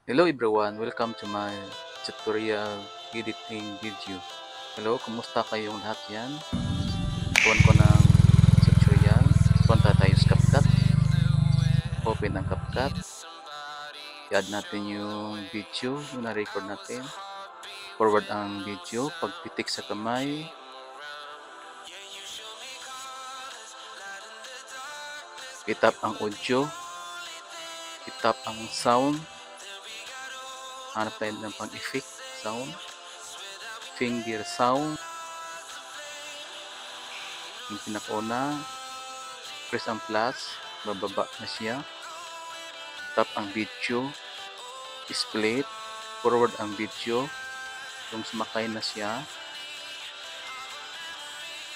Hello everyone, welcome to my tutorial editing video. Hello, kumusta kayong lahat yan? Tuwan ko ng tutorial. Punta tayo sa CapCut. Open ang CapCut. I-add natin yung video, yung na-record natin. Forward ang video, pagpitik sa kamay. I-tap ang audio. I-tap ang sound. Hanap tayo ng pang-effect sound. Finger sound. Yung pinakauna, press ang plus, bababa na siya. Tap ang video, split, forward ang video. Kung sumakay na siya,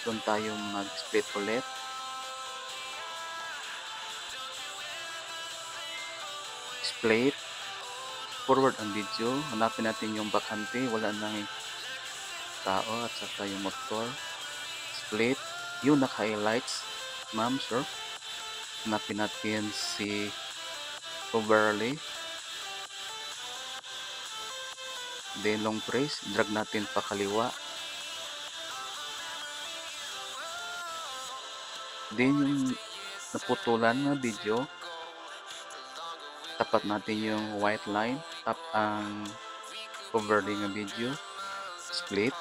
doon tayo mag-split ulit. Split, forward ang video. Hanapin natin yung bakante, wala nang tao at saka yung motor. Split, yung naka-highlights, ma'am, sir. Hanapin natin si overlay. Then long press, drag natin pa kaliwa. Then yung naputulan na video, tapat natin yung white line, tap ang overlay ng video, split,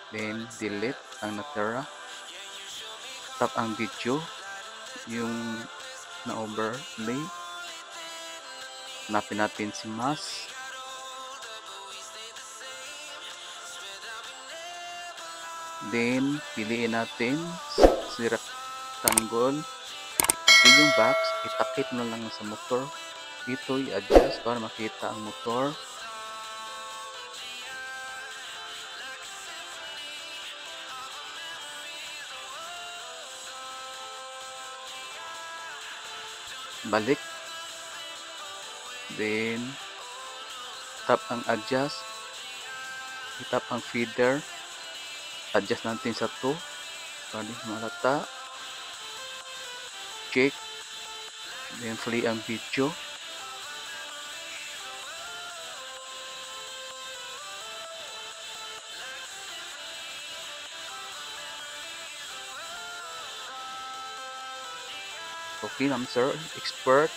then delete ang natira, tap ang video, yung na overlay, hanapin natin si mask, then piliin natin si rectangle, then yung box itakip na lang sa motor. Ito i-adjust para makita ang motor. Balik, then tap ang adjust, itap ang feeder, adjust natin sa 2 para di malata, check, then play ang video. Okay ma'am sir, expert.